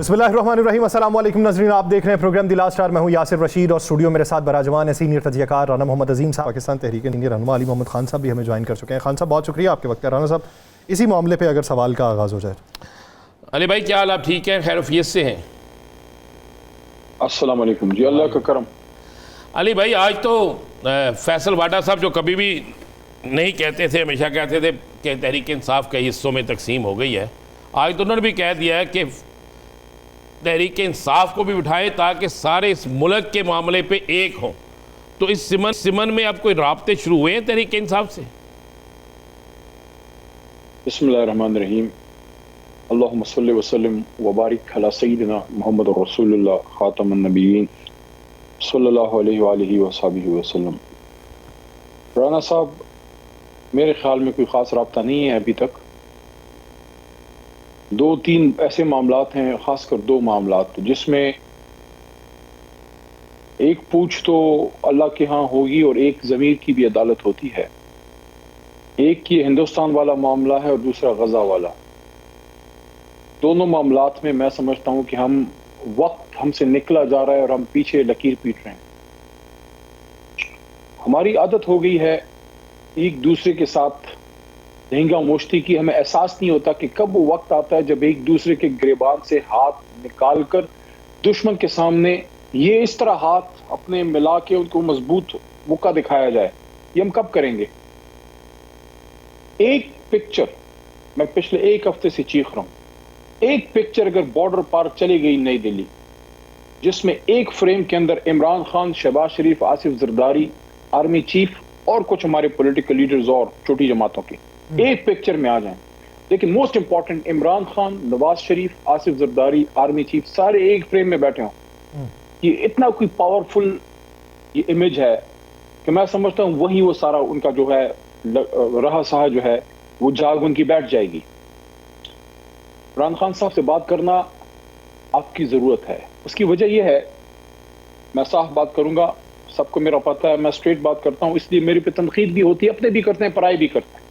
बिस्मिल्लाहिर्रहमानिर्रहीम। अस्सलाम वालेकुम नाज़रीन, आप देख रहे हैं प्रोग्राम द लास्ट आवर। मैं हूं यासिर रशीद और स्टूडियो मेरे साथ बराजमान है सीनियर तजियाकार राना मोहम्मद अजीम साहब, पाकिस्तान तहरीक इंडिया रहनुमा अली मोहम्मद खान साहब भी हमें ज्वाइन कर चुके हैं। खान साहब बहुत शुक्रिया आपके वक्त का। राना साहब, इसी मामले पर अगर सवाल का आगाज़ हो जाए। अली भाई क्या हाल, आप ठीक हैं, खैरियत से हैं? अस्सलाम वालेकुम जी, अल्लाह का करम। अली भाई आज तो फैसल वाडा साहब जो कभी भी नहीं कहते थे, हमेशा कहते थे कि तहरीक इंसाफ के हिस्सों में तकसीम हो गई है, आज तो उन्होंने भी कह दिया है कि तहरीक इंसाफ को भी उठाएं ताकि सारे इस मुल्क के मामले पे एक हों। तो इस सिमन में अब कोई राब्ते शुरू हुए हैं तहरीक इंसाफ से? बिस्मिल्लाहिर्रहमानिर्रहीम। अल्लाहुम्मा सल्लि व सल्लिम व बारिक अला सय्यिदिना मुहम्मद रसूलुल्लाह खातमुन नबिय्यीन सल्लल्लाहु अलैहि व आलिहि व सहाबिहि वसल्लम। राना साहब, मेरे ख्याल में कोई ख़ास राब्ता नहीं है अभी तक। दो तीन ऐसे मामलात हैं, ख़ासकर दो मामलात जिसमें एक पूछ तो अल्लाह के यहाँ होगी और एक ज़मीर की भी अदालत होती है। एक ये हिंदुस्तान वाला मामला है और दूसरा गज़ा वाला। दोनों मामलात में मैं समझता हूँ कि वक्त हमसे निकला जा रहा है और हम पीछे लकीर पीट रहे हैं। हमारी आदत हो गई है एक दूसरे के साथ लहंगा मोश्ती की। हमें एहसास नहीं होता कि कब वो वक्त आता है जब एक दूसरे के गिरेबान से हाथ निकाल कर दुश्मन के सामने ये इस तरह हाथ अपने मिला के उनको मजबूत मुक्का दिखाया जाए। ये हम कब करेंगे? एक पिक्चर मैं पिछले एक हफ्ते से चीख रहा हूं। एक पिक्चर अगर बॉर्डर पार चली गई नई दिल्ली, जिसमें एक फ्रेम के अंदर इमरान खान, शहबाज शरीफ, आसिफ जरदारी, आर्मी चीफ और कुछ हमारे पॉलिटिकल लीडर्स और छोटी जमातों के एक पिक्चर में आ जाएं। लेकिन most important, Imran Khan, Nawaz Sharif, Asif Zardari, army chief सारे एक फ्रेम में बैठे हों। ये इतना कोई पावरफुल ये इमेज है कि मैं समझता हूं वही वो सारा उनका जो है रहा सहा जो है वो जाग उनकी बैठ जाएगी। इमरान खान साहब से बात करना आपकी जरूरत है। उसकी वजह यह है, मैं साफ बात करूंगा, सबको मेरा पता है, मैं स्ट्रेट बात करता हूं, इसलिए मेरे पे तनकीद भी होती है, अपने भी करते हैं, पराए भी करते हैं।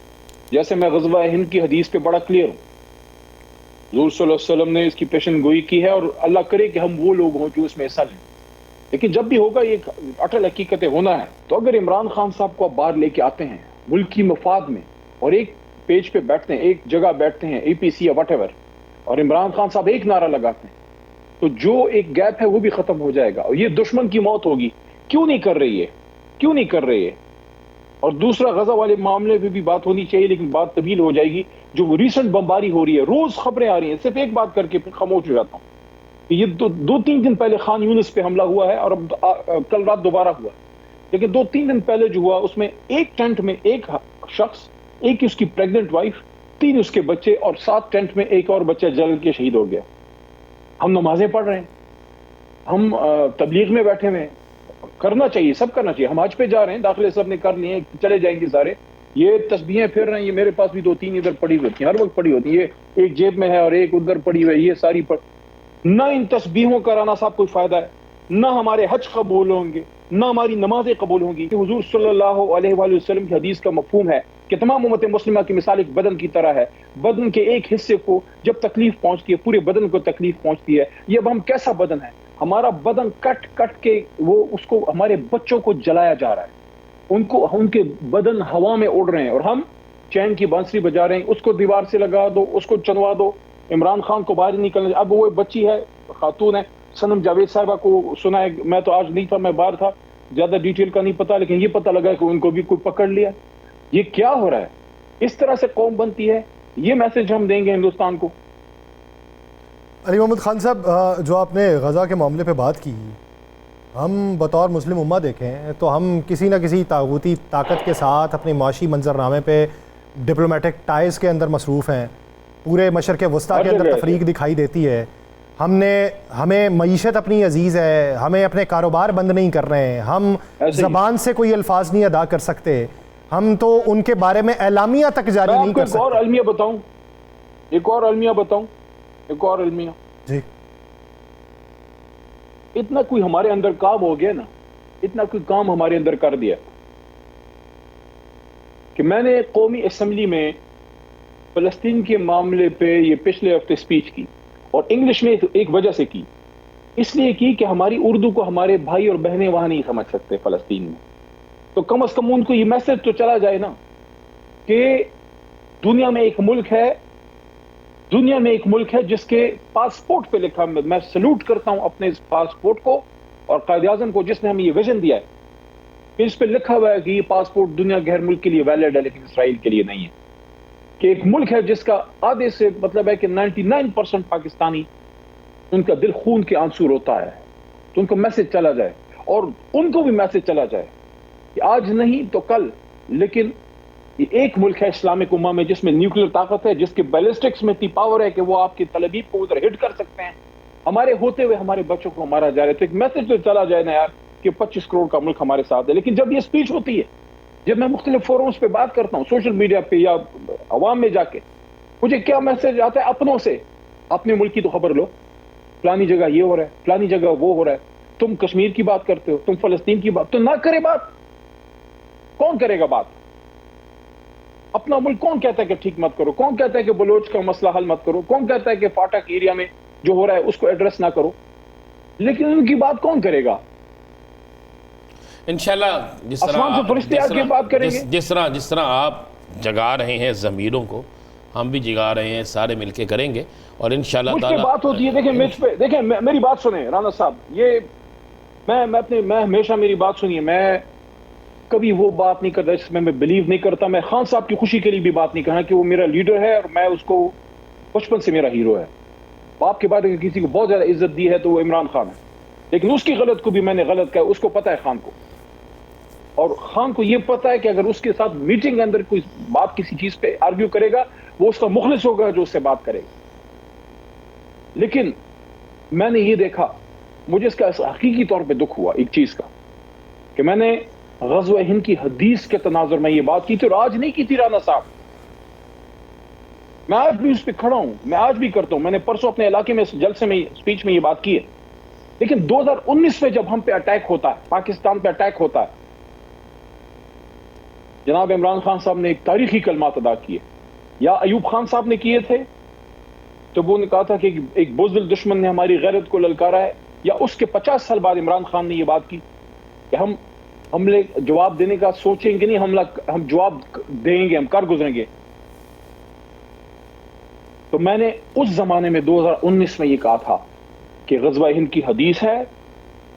जैसे मैं ग़ज़वा हिंद की हदीस पे बड़ा क्लियर हूँ। हुज़ूर सल्लल्लाहु अलैहि वसल्लम ने इसकी पेशन गोई की है और अल्लाह करे कि हम वो लोग हों जो इसमें हिस्सा लें। लेकिन जब भी होगा ये अटल हकीकतें होना है। तो अगर इमरान खान साहब को आप बाहर लेके आते हैं मुल्क की मफाद में और एक पेज पे बैठते हैं, एक जगह बैठते हैं, APC या वट, और इमरान खान साहब एक नारा लगाते हैं, तो जो एक गैप है वो भी खत्म हो जाएगा और ये दुश्मन की मौत होगी। क्यों नहीं कर रही है? क्यों नहीं कर रही है? और दूसरा, गज़ा वाले मामले पे भी बात होनी चाहिए, लेकिन बात तवील हो जाएगी। जो रिसेंट बमबारी हो रही है, रोज खबरें आ रही हैं, सिर्फ एक बात करके फिर खामोश हो जाता हूँ। ये दो तीन दिन पहले खान यूनिस पे हमला हुआ है और अब कल रात दोबारा हुआ। लेकिन 2-3 दिन पहले जो हुआ उसमें एक टेंट में एक शख्स, एक उसकी प्रेग्नेंट वाइफ, 3 उसके बच्चे और 7 टेंट में एक और बच्चा जल के शहीद हो गया। हम नमाजें पढ़ रहे हैं, हम तबलीग में बैठे हुए हैं। करना चाहिए, सब करना चाहिए। हम हज पे जा रहे हैं, दाखिले सब ने कर लिए, चले जाएंगे सारे। ये तस्बीहें फिर रहे हैं, ये मेरे पास भी 2-3 इधर पड़ी होती हैं, हर वक्त पड़ी होती है। ये एक जेब में है और एक उधर पड़ी हुई है, ये सारी ना इन तस्बीहों का राना साहब कोई फायदा है, ना हमारे हज कबूल होंगे, ना हमारी नमाजें कबूल होंगी। हुजूर सल्लल्लाहु अलैहि वसल्लम की हदीस का मफहूम है कि तमाम उम्मत मुस्लिमा की मिसाल एक बदन की तरह है। बदन के एक हिस्से को जब तकलीफ पहुंचती है, पूरे बदन को तकलीफ पहुंचती है। ये अब हम कैसा बदन है? हमारा बदन कट कट के वो उसको हमारे बच्चों को जलाया जा रहा है, उनके बदन हवा में उड़ रहे हैं और हम चैन की बांसुरी बजा रहे हैं। उसको दीवार से लगा दो, उसको चुनवा दो, इमरान खान को बाहर निकलने। अब वो बच्ची है, खातून है, सनम जावेद साहिबा को सुना है, मैं तो आज नहीं था, मैं बाहर था, ज्यादा डिटेल का नहीं पता, लेकिन ये पता लगा कि उनको भी कोई पकड़ लिया। ये क्या हो रहा है? इस तरह से कौम बनती है? ये मैसेज हम देंगे हिंदुस्तान को। अली मोहम्मद खान साहब, जो आपने गज़ा के मामले पे बात की, हम बतौर मुस्लिम उम्मा देखें तो हम किसी न किसी तागूती ताकत के साथ अपने माशी मंजरनामे पे डिप्लोमेटिक टाइज़ के अंदर मसरूफ़ हैं। पूरे मशरक़ वस्ता के अंदर तफरीक दिखाई देती है। हमें मईशत अपनी अजीज़ है, हमें अपने कारोबार बंद नहीं कर रहे हैं, हम ज़बान से कोई अल्फाज नहीं अदा कर सकते, हम तो उनके बारे में एलामिया तक जारी नहीं कर सकते। एक और अलमिया बताऊं, एक और अलमिया जी। इतना कोई हमारे अंदर काम हो गया ना, इतना कोई काम हमारे अंदर कर दिया कि मैंने कौमी असम्बली में फ़लस्तीन के मामले पे ये पिछले हफ्ते स्पीच की। और इंग्लिश में एक वजह से की, इसलिए की कि हमारी उर्दू को हमारे भाई और बहनें वहां नहीं समझ सकते फलस्तीन में। तो कम से कम उनको ये मैसेज तो चला जाए ना कि दुनिया में एक मुल्क है जिसके पासपोर्ट पे लिखा, मैं सल्यूट करता हूं अपने इस पासपोर्ट को और कायद-ए-आज़म को जिसने हमें ये विजन दिया है कि इस पे लिखा हुआ है कि ये पासपोर्ट दुनिया के हर मुल्क के लिए वैलिड है लेकिन इसराइल के लिए नहीं है। कि एक मुल्क है जिसका आधे से मतलब है कि 99% पाकिस्तानी उनका दिल खून के आंसू रोता है। तो उनको मैसेज चला जाए और उनको भी मैसेज चला जाए कि आज नहीं तो कल, लेकिन ये एक मुल्क है इस्लामिक उम्मा में जिसमें न्यूक्लियर ताकत है, जिसके बैलिस्टिक्स में इतनी पावर है कि वो आपकी तलबीब को उधर हिट कर सकते हैं। हमारे होते हुए हमारे बच्चों को मारा जा रहा है। तो एक मैसेज तो चला जाए ना यार कि 25 करोड़ का मुल्क हमारे साथ है। लेकिन जब ये स्पीच होती है, जब मैं मुख्तलिफ फोरम्स पे बात करता हूँ, सोशल मीडिया पे या अवाम में जाके, मुझे क्या मैसेज आता है अपनों से, अपने मुल्क की तो खबर लो, फलानी जगह ये हो रहा है, फलानी जगह वो हो रहा है, तुम कश्मीर की बात करते हो, तुम फलस्तीन की बात, तो ना करे बात, कौन करेगा बात? अपना मुल्क कौन कहता है कि ठीक मत करो? कौन कहता है कि बलोच का मसला हल मत करो? कौन कहता है कि फाटक एरिया में जो हो रहा है उसको एड्रेस ना करो? लेकिन उनकी बात कौन करेगा? इंशाल्लाह जिस तरह आप जगा रहे हैं ज़मीरों को, हम भी जगा रहे हैं, सारे मिलके करेंगे और इंशाल्लाह ताला बात होती है। देखें मुझ पे, देखें मेरी बात सुने राना साहब, ये मैं हमेशा मेरी बात सुनिए, मैं कभी वो बात नहीं करता जिसमें मैं बिलीव नहीं करता। मैं खान साहब की खुशी के लिए भी बात नहीं कहा कि वो मेरा लीडर है और मैं उसको बचपन से मेरा हीरो है। बाप के बाद अगर किसी को बहुत ज्यादा इज्जत दी है तो वो इमरान खान है, लेकिन उसकी गलत को भी मैंने गलत कहा, उसको पता है खान को, और खान को ये पता है कि अगर उसके साथ मीटिंग के अंदर कोई बात किसी चीज पे आर्ग्यू करेगा, वो उसका मुखलिस होगा जो उससे बात करेगा। लेकिन मैंने ये देखा, मुझे इसका हकीकी तौर पे दुख हुआ एक चीज का, कि मैंने ग़ज़वा हिंद की हदीस के तनाजुर में ये बात की थी और आज नहीं की थी राना साहब। मैं आज भी उस पर खड़ा हूं, मैं आज भी करता हूं। मैंने परसों अपने इलाके में जलसे में स्पीच में ये बात की है। लेकिन 2019 में जब हम पे अटैक होता है, पाकिस्तान पे अटैक होता है, जनाब इमरान खान साहब ने एक तारीखी कलमात अदा किए, या अयूब खान साहब ने किए थे तो वो ने कहा था कि एक बुज़दिल दुश्मन ने हमारी गैरत को ललकारा है, या उसके 50 साल बाद इमरान खान ने ये बात की कि हम हमले जवाब देने का सोचेंगे नहीं, हम जवाब देंगे, हम कर गुजरेंगे। तो मैंने उस जमाने में 2019 में ये कहा था कि ग़ज़वा हिंद की हदीस है,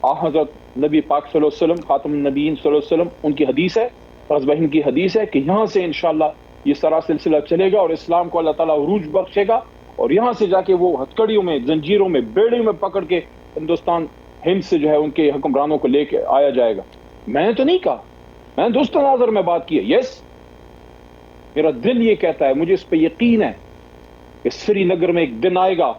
हज़रत नबी पाक सल्लल्लाहु अलैहि वसल्लम, खातमुन नबीय्यीन सल्लल्लाहु अलैहि वसल्लम, उनकी हदीस है, ग़ज़वा हिंद की हदीस है कि यहाँ से इंशाअल्लाह ये सारा सिलसिला चलेगा और इस्लाम को अल्लाह ताला उरूज बख्शेगा, और यहाँ से जाके वो हथकड़ियों में, जंजीरों में, बेड़ियों में पकड़ के हिंदुस्तान, हिंद से जो है उनके हुक्मरानों को लेके आया जाएगा। मैंने तो नहीं कहा, मैंने दोस्त तनाज़ुर में बात की है। यस, मेरा दिल ये कहता है, मुझे इस पर यकीन है कि श्रीनगर में एक दिन आएगा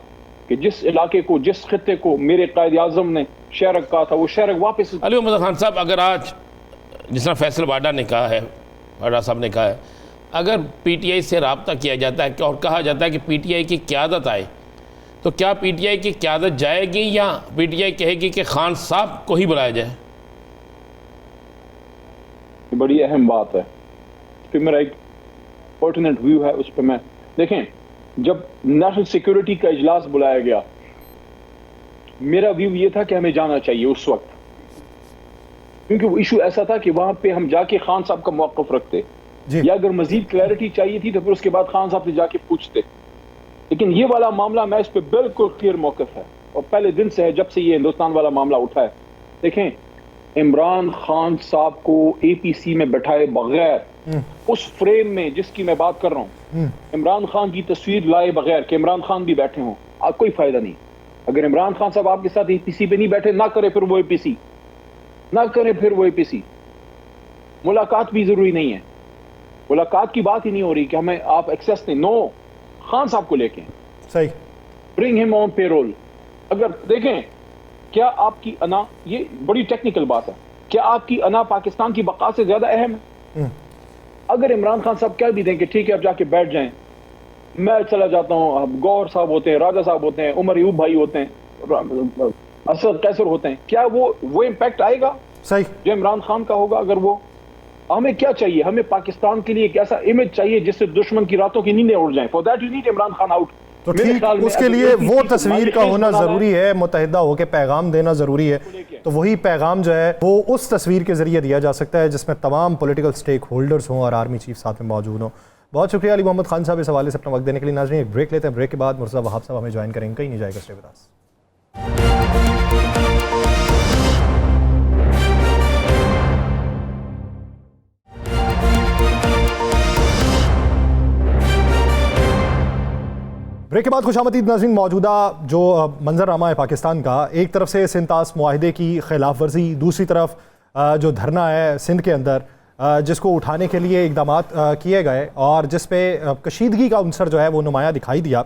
कि जिस इलाके को, जिस खित्ते को मेरे कायद आज़म ने शहरक कहा था, वो शहरक वापस। अली मोहम्मद खान साहब, अगर आज जिस तरह फैसल वाडा ने कहा है, वाडा साहब ने कहा है, अगर पीटीआई से रब्ता किया जाता है और कहा जाता है कि पीटीआई की क़यादत आए, तो क्या पीटीआई की क़यादत जाएगी या पीटीआई कहेगी कि खान साहब को ही बुलाया जाए? बड़ी अहम बात है, फिर मेरा एक पर्टिनेंट व्यू है उस पर। मैं देखें, जब नेशनल सिक्योरिटी का इजलास बुलाया गया, मेरा व्यू ये था कि हमें जाना चाहिए उस वक्त, क्योंकि वो इशू ऐसा था कि वहां पे हम जाके खान साहब का मौक़िफ़ रखते, या अगर मजीद क्लैरिटी चाहिए थी तो फिर उसके बाद खान साहब से जाके पूछते। लेकिन ये वाला मामला, मैं इस पर बिल्कुल क्लियर मौक़िफ़ है और पहले दिन से है, जब से ये हिंदुस्तान वाला मामला उठा है। देखें, इमरान खान साहब को एपीसी में बैठाए बगैर, उस फ्रेम में जिसकी मैं बात कर रहा हूं, इमरान खान की तस्वीर लाए बगैर कि इमरान खान भी बैठे हों, आप कोई फायदा नहीं। अगर इमरान खान साहब आपके साथ एपीसी पे नहीं बैठे, ना करे फिर वो एपीसी, ना करे फिर वो एपीसी। मुलाकात भी जरूरी नहीं है, मुलाकात की बात ही नहीं हो रही कि हमें आप एक्सेस नहीं, नो, खान साहब को लेके सही, ब्रिंग हिम ऑन पेरोल। अगर देखें, क्या आपकी अना, ये बड़ी टेक्निकल बात है, क्या आपकी अना पाकिस्तान की बका से ज्यादा अहम है? अगर इमरान खान साहब कह भी दें कि ठीक है आप जाके बैठ जाएं, मैं चला जाता हूं, गौहर साहब होते हैं, राजा साहब होते हैं, उमर यूब भाई होते हैं, असद कैसर होते हैं, क्या वो इम्पैक्ट आएगा सही जो इमरान खान का होगा? अगर वो, हमें क्या चाहिए? हमें पाकिस्तान के लिए एक ऐसा इमेज चाहिए जिससे दुश्मन की रातों की नींदें उड़ जाएं। For that you need Imran Khan out. तो मेरे ठीक ख्याल में उसके अगर लिए एक ही वो चीज़ तस्वीर का मालिक होना बनाना है, ज़रूरी है, मुत्तहिदा होकर पैगाम देना ज़रूरी है। तो वही पैगाम जो है वो उस तस्वीर के ज़रिए दिया जा सकता है जिसमें तमाम पॉलिटिकल स्टेक होल्डर्स हों और आर्मी चीफ साथ में मौजूद हों। बहुत शुक्रिया अली मोहम्मद खान साहब इस हवाले से अपना वक्त देने के लिए। नाज़रीन, एक ब्रेक लेते हैं, ब्रेक के बाद मुर्तज़ा वहाब साहब हमें ज्वाइन करेंगे, कहीं नहीं जाएगा, स्टे विद अस। ब्रेक के बाद खुशामदीद नाज़रीन। मौजूदा जो मंजरनामा है पाकिस्तान का, एक तरफ से सिंतास मुआहिदे की खिलाफ वर्जी, दूसरी तरफ जो धरना है सिंध के अंदर जिसको उठाने के लिए इकदाम किए गए और जिस पे कशीदगी का अंसर जो है वो नुमाया दिखाई दिया,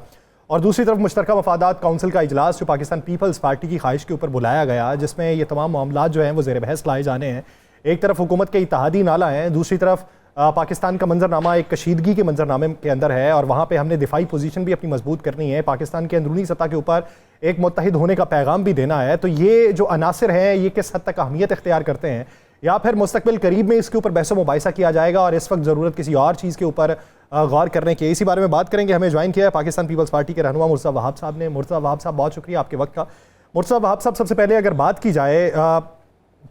और दूसरी तरफ मुश्तरका मफादात काउंसिल का इजलास जो पाकिस्तान पीपल्स पार्टी की ख्वाहिश के ऊपर बुलाया गया, जिसमें ये तमाम मामलात जो हैं वो ज़ेर बहस लाए जाने हैं। एक तरफ हुकूमत के इत्तेहादी नाला हैं, दूसरी तरफ पाकिस्तान का मंजरनामा एक कशीदगी के मंजरनामे के अंदर है और वहाँ पे हमने दिफाई पोजीशन भी अपनी मजबूत करनी है, पाकिस्तान के अंदरूनी सतह के ऊपर एक मुत्तहिद होने का पैगाम भी देना है। तो ये जो अनासर हैं ये किस हद तक अहमियत इख्तियार करते हैं, या फिर मुस्तकबिल करीब में इसके ऊपर बहस मुबाहिसा किया जाएगा और इस वक्त ज़रूरत किसी और चीज़ के ऊपर गौर करने की, इसी बारे में बात करेंगे। हमें ज्वाइन किया है पाकिस्तान पीपल्स पार्टी के रहनुमा मुर्तज़ा वहाब साहब ने। मुर्तज़ा वहाब साहब, बहुत शुक्रिया आपके वक्त का। मुर्तज़ा वहाब साहब, सबसे पहले अगर बात की जाए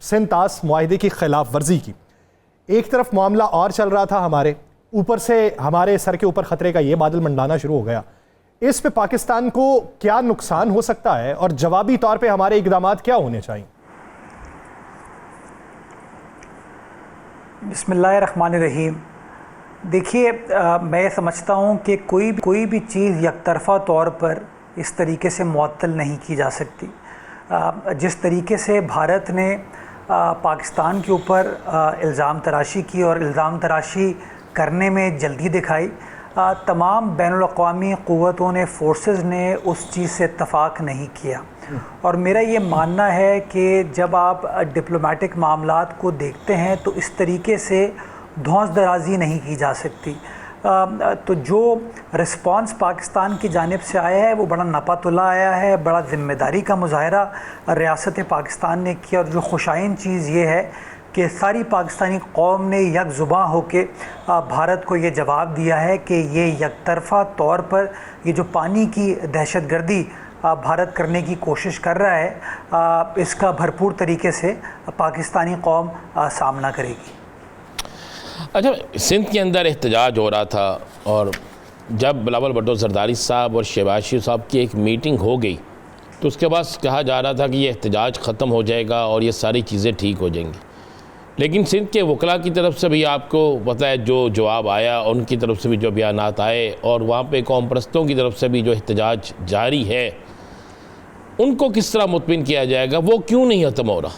सिंतास मुआहिदे की खिलाफ वर्जी की, एक तरफ मामला और चल रहा था हमारे ऊपर से, हमारे सर के ऊपर खतरे का ये बादल मंडलाना शुरू हो गया। इस पे पाकिस्तान को क्या नुकसान हो सकता है और जवाबी तौर पे हमारे इकदाम क्या होने चाहिए? बिस्मिल्लाहिर्रहमानिर्रहीम। देखिए, मैं समझता हूँ कि कोई भी चीज़ यकतरफ़ा तौर पर इस तरीके से मुअत्तल नहीं की जा सकती। जिस तरीके से भारत ने पाकिस्तान के ऊपर इल्ज़ाम तराशी की और इल्ज़ाम तराशी करने में जल्दी दिखाई, तमाम बैनुल-अक़वामी क़ुव्वतों ने, फोर्सेस ने उस चीज़ से इत्तफ़ाक़ नहीं किया। और मेरा ये मानना है कि जब आप डिप्लोमेटिक मामलात को देखते हैं तो इस तरीके से धौंस दराज़ी नहीं की जा सकती। तो जो रिस्पांस पाकिस्तान की जानिब से आया है वो बड़ा नपातुल्ला आया है, बड़ा ज़िम्मेदारी का मुज़ाहरा रियासत पाकिस्तान ने किया। और जो खुशाइन चीज़ ये है कि सारी पाकिस्तानी कौम ने यकजुबां होके भारत को ये जवाब दिया है कि ये यकतरफ़ा तौर पर ये जो पानी की दहशतगर्दी भारत करने की कोशिश कर रहा है, इसका भरपूर तरीके से पाकिस्तानी कौम सामना करेगी। अच्छा, सिंध के अंदर एहतजाज हो रहा था और जब बिलावल भुट्टो ज़रदारी साहब और शहबाज शरीफ साहब की एक मीटिंग हो गई तो उसके बाद कहा जा रहा था कि ये एहतजाज ख़त्म हो जाएगा और ये सारी चीज़ें ठीक हो जाएंगी। लेकिन सिंध के वकला की तरफ से भी आपको पता है जो जवाब आया, उनकी तरफ से भी जो बयानात आए, और वहाँ पे कौम परस्तों की तरफ से भी जो एहतजाज जारी है, उनको किस तरह मुतमिन किया जाएगा? वो क्यों नहीं ख़त्म हो रहा?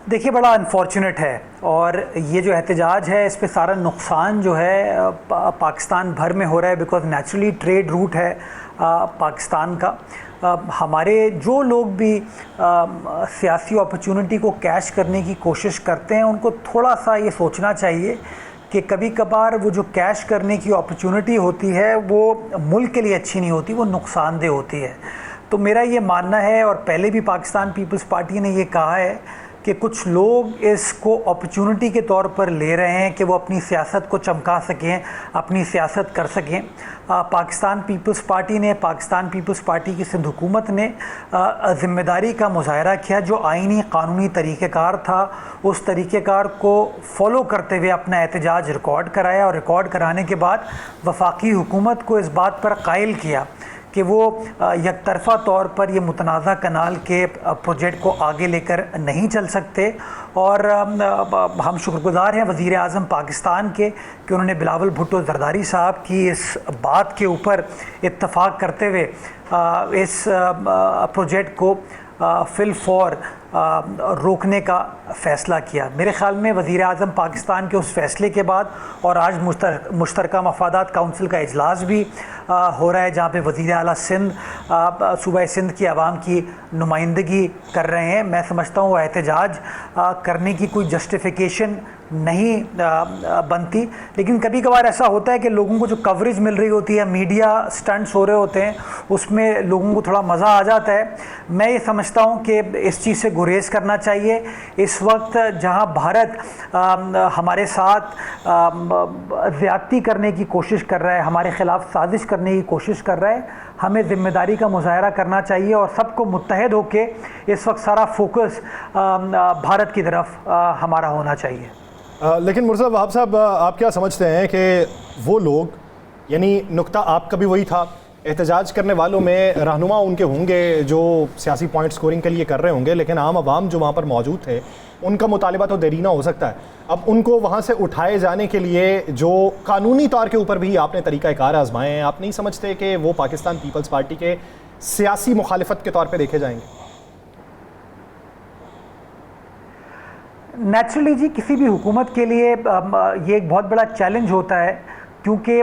देखिए, बड़ा अनफॉर्चुनेट है और ये जो एहतजाज है इस पे सारा नुकसान जो है पाकिस्तान भर में हो रहा है, बिकॉज नेचुरली ट्रेड रूट है पाकिस्तान का। हमारे जो लोग भी सियासी अपॉर्चुनिटी को कैश करने की कोशिश करते हैं उनको थोड़ा सा ये सोचना चाहिए कि कभी कभार वो जो कैश करने की अपॉर्चुनिटी होती है वो मुल्क के लिए अच्छी नहीं होती, वो नुकसानदेह होती है। तो मेरा ये मानना है, और पहले भी पाकिस्तान पीपल्स पार्टी ने ये कहा है कि कुछ लोग इसको अपॉर्चुनिटी के तौर पर ले रहे हैं कि वो अपनी सियासत को चमका सकें, अपनी सियासत कर सकें। पाकिस्तान पीपल्स पार्टी ने, पाकिस्तान पीपल्स पार्टी की सिंध हुकूमत ने ज़िम्मेदारी का मुजाहरा किया। जो आइनी कानूनी तरीक़ेकार था उस तरीक़ेकार को फॉलो करते हुए अपना एहतजाज रिकॉर्ड कराया, और रिकॉर्ड कराने के बाद वफाकी हुकूमत को इस बात पर कायल किया कि वो यकतरफ़ा तौर पर ये मुतनाज़ा कनाल के प्रोजेक्ट को आगे लेकर नहीं चल सकते। और हम शुक्रगुज़ार हैं वज़ीर आज़म पाकिस्तान के कि उन्होंने बिलावल भुट्टो ज़रदारी साहब की इस बात के ऊपर इत्तफ़ाक़ करते हुए इस प्रोजेक्ट को फिल फॉर रोकने का फ़ैसला किया। मेरे ख़्याल में वज़ीर आज़म पाकिस्तान के उस फ़ैसले के बाद, और आज मुश्तरका मफादात काउंसिल का इजलास भी हो रहा है जहाँ पे वज़ीर आला सिंध सूबा सिंध की आवाम की नुमाइंदगी कर रहे हैं, मैं समझता हूँ एहतजाज करने की कोई जस्टिफ़िकेशन नहीं बनती। लेकिन कभी कभार ऐसा होता है कि लोगों को जो कवरेज मिल रही होती है, मीडिया स्टंट्स हो रहे होते हैं, उसमें लोगों को थोड़ा मज़ा आ जाता है। मैं ये समझता हूँ कि इस चीज़ से गुरेज करना चाहिए। इस वक्त जहाँ भारत हमारे साथ ज़्यादती करने की कोशिश कर रहा है, हमारे ख़िलाफ़ साजिश करने की कोशिश कर रहा है, हमें ज़िम्मेदारी का मुजाहरा करना चाहिए और सबको मुत्तहद होके इस वक्त सारा फोकस भारत की तरफ हमारा होना चाहिए। लेकिन मुर्तज़ा वहाब साहब, आप क्या समझते हैं कि वो लोग, यानी नुक्ता आपका भी वही था, एहतजाज करने वालों में रहनुमा उनके होंगे जो सियासी पॉइंट स्कोरिंग के लिए कर रहे होंगे, लेकिन आम आवाम जो वहाँ पर मौजूद थे उनका मुतालिबा तो देरीना हो सकता है। अब उनको वहाँ से उठाए जाने के लिए जो कानूनी तौर के ऊपर भी आपने तरीक़ाकार आजमाए हैं, आप नहीं समझते कि वो पाकिस्तान पीपल्स पार्टी के सियासी मुखालिफत के तौर पर देखे जाएंगे? नेचुरली जी, किसी भी हुकूमत के लिए ये एक बहुत बड़ा चैलेंज होता है, क्योंकि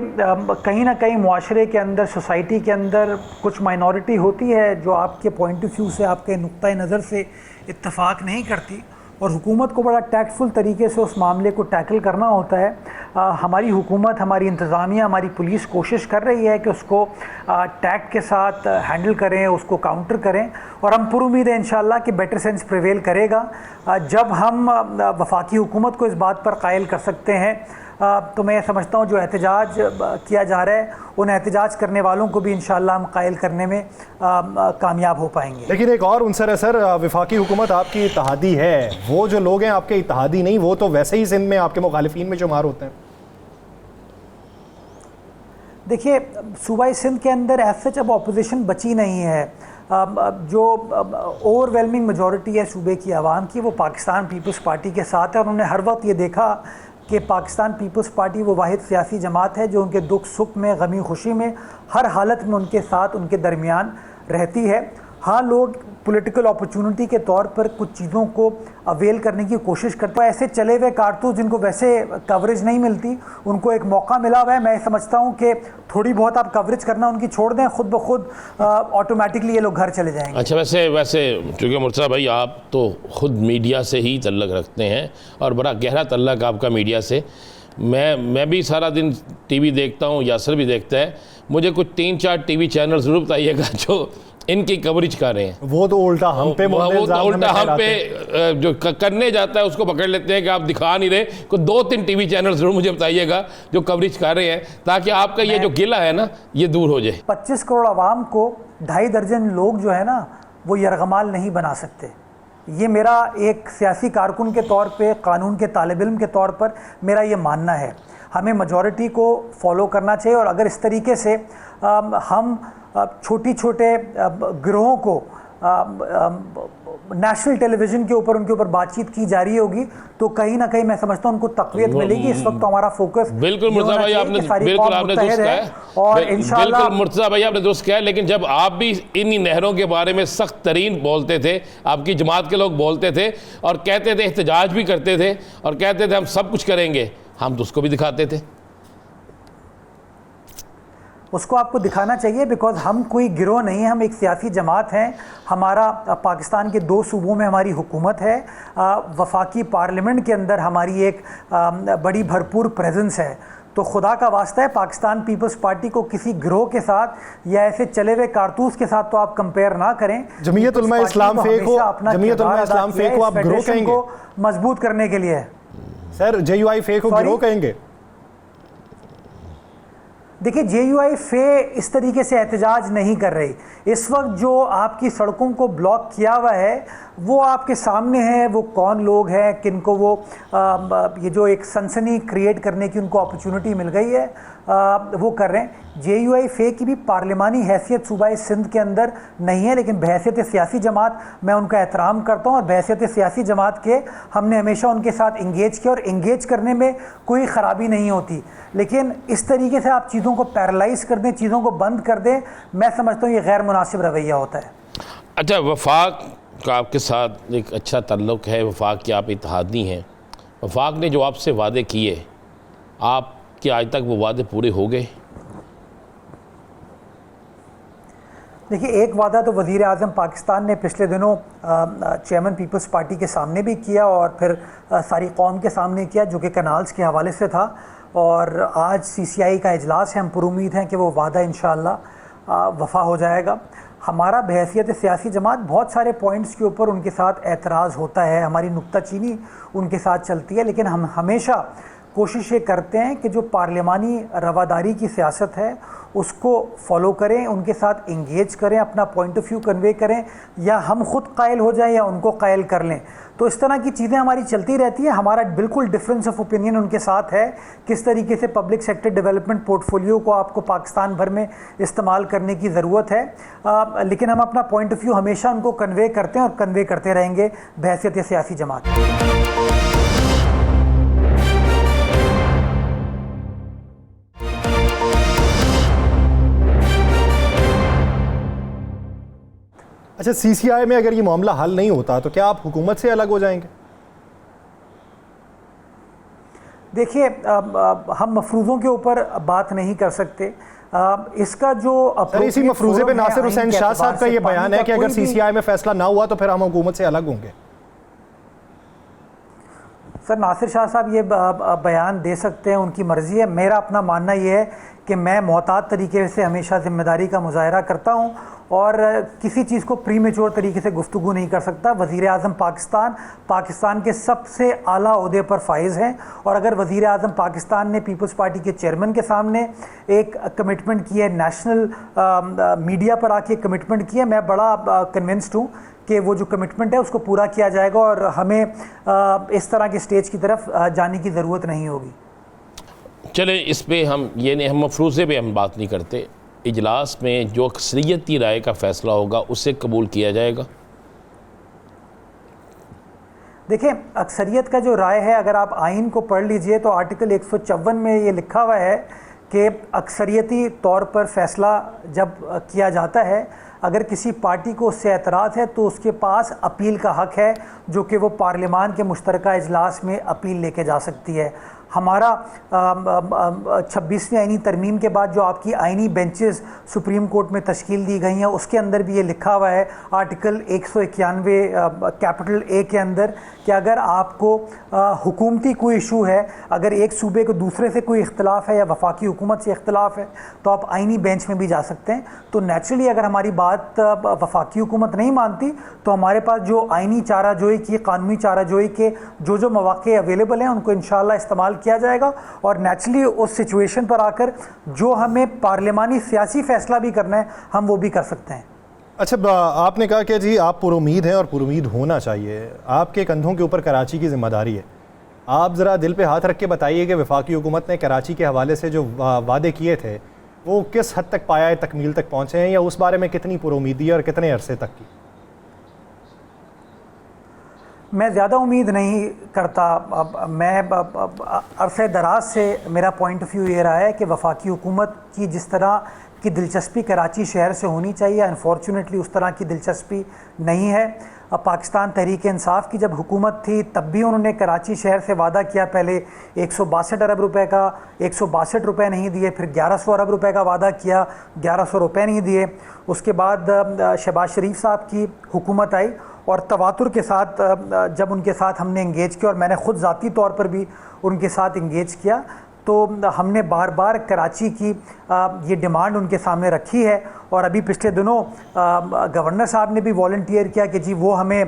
कहीं ना कहीं मुआशरे के अंदर, सोसाइटी के अंदर कुछ माइनॉरिटी होती है जो आपके पॉइंट ऑफ व्यू से, आपके नुक्ता नज़र से इत्तफाक नहीं करती, और हुकूमत को बड़ा टैक्टफुल तरीके से उस मामले को टैकल करना होता है। हमारी हुकूमत, हमारी इंतज़ामिया, हमारी पुलिस कोशिश कर रही है कि उसको टैक्ट के साथ हैंडल करें, उसको काउंटर करें, और हम पूरी उम्मीद है इंशाअल्लाह कि बेटर सेंस प्रिवेल करेगा। जब हम वफाकी हुकूमत को इस बात पर कायल कर सकते हैं, तो मैं समझता हूँ जो एहतजाज किया जा रहा है, उन एहतजाज करने वालों को भी इंशाअल्लाह हम कायल करने में कामयाब हो पाएंगे। लेकिन एक और उनसर है सर, वफाकी हुकूमत आपकी इत्तेहादी है, वो जो लोग हैं आपके इत्तेहादी नहीं, वो तो वैसे ही सिंध में आपके मुखालिफिन में शुमार होते हैं। देखिए, सूबाई सिंध के अंदर ऐसे जब अपोजिशन बची नहीं है, जो ओवरवेलमिंग मेजॉरिटी है सूबे की आवाम की, वो पाकिस्तान पीपल्स पार्टी के साथ है, और उन्होंने हर वक्त ये देखा कि पाकिस्तान पीपल्स पार्टी वो वाहिद सियासी जमात है जो उनके दुख सुख में, गमी खुशी में, हर हालत में उनके साथ, उनके दरमियान रहती है। हाँ, लोग पॉलिटिकल अपॉर्चुनिटी के तौर पर कुछ चीज़ों को अवेल करने की कोशिश करते हैं। ऐसे चले हुए कारतूस जिनको वैसे कवरेज नहीं मिलती, उनको एक मौका मिला हुआ है। मैं समझता हूँ कि थोड़ी बहुत आप कवरेज करना उनकी छोड़ दें, खुद ब खुद ऑटोमेटिकली ये लोग घर चले जाएंगे। अच्छा, वैसे चूँकि मुर्तज़ा भाई आप तो खुद मीडिया से ही तल्लक रखते हैं और बड़ा गहरा तल्लक आपका मीडिया से। मैं भी सारा दिन टीवी देखता हूँ, यासर भी देखता है। मुझे कुछ 3-4 टीवी चैनल ज़रूर बताइएगा जो इनकी कवरेज कर रहे हैं। वो तो उल्टा हम पे, वो तो उल्टा हम पे जो करने जाता है उसको पकड़ लेते हैं कि आप दिखा नहीं रहे। कोई 2-3 टीवी चैनल जरूर मुझे बताइएगा जो कवरेज कर रहे हैं, ताकि आपका ये जो गिला है ना, ये दूर हो जाए। 25 करोड़ आवाम को 2.5 दर्जन लोग जो है ना, वो यरगमाल नहीं बना सकते। ये मेरा एक सियासी कारकुन के तौर पे, कानून के तालिब इल्म के तौर पर मेरा ये मानना है। हमें मेजॉरिटी को फॉलो करना चाहिए, और अगर इस तरीके से हम छोटे गिरोहों को नेशनल टेलीविज़न के ऊपर उनके ऊपर बातचीत की जा रही होगी, तो कहीं ना कहीं मैं समझता हूँ उनको तक़वियत मिलेगी। इस वक्त तो हमारा फोकस बिल्कुल मुर्तज़ा भाई आपने दुरुस्त कहा, और इंशाअल्लाह बिल्कुल मुर्तज़ा भाई आपने दुरुस्त कहा। लेकिन जब आप भी इन्हीं नहरों के बारे में सख्त तरीन बोलते थे, आपकी जमात के लोग बोलते थे और कहते थे, एहतजाज भी करते थे और कहते थे हम सब कुछ करेंगे, हम तो उसको भी दिखाते थे। उसको आपको दिखाना चाहिए, बिकॉज हम कोई गिरोह नहीं है, हम एक सियासी जमात हैं। हमारा पाकिस्तान के 2 सूबों में हमारी हुकूमत है, वफाकी पार्लियामेंट के अंदर हमारी एक बड़ी भरपूर प्रेजेंस है। तो खुदा का वास्ता है, पाकिस्तान पीपल्स पार्टी को किसी गिरोह के साथ या ऐसे चले हुए कारतूस के साथ तो आप कंपेयर ना करें। जमीयत उलमा इस्लाम फेक को आप गिरोह कहेंगे? मजबूत करने के लिए सर, JUI फेक को गिरोह कहेंगे? देखिए, JUI फे इस तरीके से एहतजाज नहीं कर रही। इस वक्त जो आपकी सड़कों को ब्लॉक किया हुआ है वो आपके सामने है। वो कौन लोग हैं, किनको वो ये जो एक सनसनी क्रिएट करने की उनको अपॉर्चुनिटी मिल गई है, वो कर रहे हैं। JUI फे की भी पार्लिमानी हैसियत सूबाई सिंध के अंदर नहीं है, लेकिन बहैसियत सियासी जमात मैं उनका एहतराम करता हूँ, और बहैसियत सियासी जमात के हमने हमेशा उनके साथ इंगेज किया, और इंगेज करने में कोई ख़राबी नहीं होती। लेकिन इस तरीके से आप चीज़ों को पैरालाइज कर दें, चीज़ों को बंद कर दें, मैं समझता हूँ ये गैर मुनासिब रवैया होता है। अच्छा, वफाक का आपके साथ एक अच्छा ताल्लुक़ है, वफाक के आप इत्तेहादी हैं। वफाक ने जो आपसे वादे किए, आपके आज तक वो वादे पूरे हो गए? देखिए, एक वादा तो वज़ीर आज़म पाकिस्तान ने पिछले दिनों चेयरमैन पीपल्स पार्टी के सामने भी किया और फिर सारी कौम के सामने किया, जो कि कनाल्स के हवाले से था। और आज CCI का इजलास है, हम पुरुमीद हैं कि वो वादा इंशाअल्लाह वफ़ा हो जाएगा। हमारा बहैसियत सियासी जमात बहुत सारे पॉइंट्स के ऊपर उनके साथ एतराज़ होता है, हमारी नुक्ताचीनी उनके साथ चलती है, लेकिन हम हमेशा कोशिश ये करते हैं कि जो पार्लिमानी रवादारी की सियासत है उसको फॉलो करें, उनके साथ इंगेज करें, अपना पॉइंट ऑफ व्यू कन्वे करें, या हम खुद कायल हो जाएं या उनको कायल कर लें। तो इस तरह की चीज़ें हमारी चलती रहती हैं। हमारा बिल्कुल डिफरेंस ऑफ ओपिनियन उनके साथ है, किस तरीके से पब्लिक सेक्टर डेवलपमेंट पोर्टफोलियो को आपको पाकिस्तान भर में इस्तेमाल करने की ज़रूरत है, लेकिन हम अपना पॉइंट ऑफ व्यू हमेशा उनको कन्वे करते हैं और कन्वे करते रहेंगे बहैसियत सियासी जमात। अच्छा, CCI में अगर ये मामला हल नहीं होता तो क्या आप हुकूमत से अलग हो जाएंगे? देखिए, हम मफरूज़ों के ऊपर बात नहीं कर सकते। इसका जो इसी मफरूज़े पे नासिर हुसैन शाह साहब का ये बयान है कि अगर CCI में फैसला ना हुआ तो फिर हम हुकूमत से अलग होंगे। सर, नासिर शाह साहब ये बयान दे सकते हैं, उनकी मर्ज़ी है। मेरा अपना मानना ये है कि मैं मोहतात तरीके से हमेशा ज़िम्मेदारी का मुज़ाहरा करता हूँ और किसी चीज़ को प्रीमेच्योर तरीके से गुफ्तगू नहीं कर सकता। वज़ीर आज़म पाकिस्तान के सबसे आला ओहदे पर फाइज़ हैं, और अगर वज़ीर आज़म पाकिस्तान ने पीपल्स पार्टी के चेयरमैन के सामने एक कमिटमेंट की है, नेशनल मीडिया पर आके कमिटमेंट की है, मैं बड़ा कन्विंस्ड हूँ कि वो जो कमिटमेंट है उसको पूरा किया जाएगा और हमें इस तरह के स्टेज की तरफ जाने की ज़रूरत नहीं होगी। चले, इस पे हम ये नहीं, हम मफरूज़े पे हम बात नहीं करते। इजलास में जो अक्सरियती राय का फ़ैसला होगा उसे कबूल किया जाएगा। देखिए, अक्सरियत का जो राय है, अगर आप आइन को पढ़ लीजिए तो आर्टिकल 154 में ये लिखा हुआ है कि अक्सरियती तौर पर फ़ैसला जब किया जाता है, अगर किसी पार्टी को उससे एतराज़ है तो उसके पास अपील का हक़ है, जो कि वो पार्लियामान के मुश्तरका इजलास में अपील लेके जा सकती है। हमारा 26वीं आइनी तरमीम के बाद जो आपकी आइनी बेंचेस सुप्रीम कोर्ट में तश्कील दी गई हैं, उसके अंदर भी ये लिखा हुआ है आर्टिकल 191 कैपिटल A के अंदर कि अगर आपको हुकूमती कोई इशू है, अगर एक सूबे को दूसरे से कोई इख्तलाफ है या वफाकी हुकूमत से इख्तलाफ है, तो आप आइनी बेंच में भी जा सकते हैं। तो नेचुरली अगर हमारी बात वफाकी हुकूमत नहीं मानती तो हमारे पास जो आइनी चाराजोई की, कानूनी चाराजोई के जो मौक़े अवेलेबल हैं, उनको इंशाअल्लाह इस्तेमाल किया जाएगा और नेचुरली उस सिचुएशन पर आकर जो हमें पार्लियामानी सियासी फैसला भी करना है, हम वो भी कर सकते हैं। अच्छा, आपने कहा कि जी आप पुरुमीद हैं और पुरुमीद होना चाहिए, आपके कंधों के ऊपर कराची की जिम्मेदारी है। आप ज़रा दिल पे हाथ रख के बताइए कि वफाकी हुकूमत ने कराची के हवाले से जो वादे किए थे वो किस हद तक पाया, तकमील तक पहुँचे हैं, या उस बारे में कितनी पुरुमीदी और कितने अरसे तक की? मैं ज़्यादा उम्मीद नहीं करता। मैं अरसे दराज से मेरा पॉइंट ऑफ व्यू ये रहा है कि वफाकी हुकूमत की जिस तरह की दिलचस्पी कराची शहर से होनी चाहिए, अनफॉर्चुनेटली उस तरह की दिलचस्पी नहीं है। पाकिस्तान तहरीक इंसाफ की जब हुकूमत थी तब भी उन्होंने कराची शहर से वादा किया, पहले 162 अरब रुपए का 162 रुपये नहीं दिए, फिर 1100 अरब रुपए का वादा किया, 1100 रुपये नहीं दिए। उसके बाद शहबाज शरीफ साहब की हुकूमत आई और तवातुर के साथ जब उनके साथ हमने इंगेज किया, और मैंने ख़ुद ज़ाती तौर पर भी उनके साथ इंगेज किया, तो हमने बार बार कराची की ये डिमांड उनके सामने रखी है। और अभी पिछले दिनों गवर्नर साहब ने भी वॉलंटियर किया कि जी वो हमें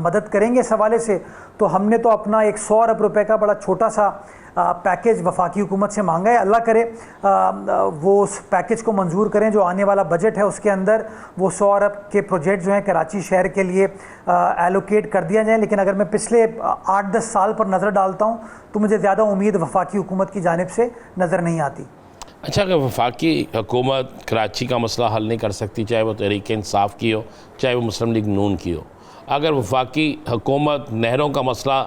मदद करेंगे इस हवाले से। तो हमने तो अपना 100 अरब रुपए का बड़ा छोटा सा पैकेज वफाकी हुकूमत से मांगा है। अल्लाह करे वो उस पैकेज को मंजूर करें, जो आने वाला बजट है उसके अंदर वो 100 अरब के प्रोजेक्ट जो हैं कराची शहर के लिए एलोकेट कर दिया जाए। लेकिन अगर मैं पिछले 8-10 साल पर नज़र डालता हूँ तो मुझे ज़्यादा उम्मीद वफाकी हुकूमत की जानिब से नज़र नहीं आती। अच्छा, अगर वफाकी हुकूमत कराची का मसला हल नहीं कर सकती, चाहे वो तहरीक इंसाफ की हो, चाहे वो मुस्लिम लीग नून की हो, अगर वफाकी हुकूमत नहरों का मसला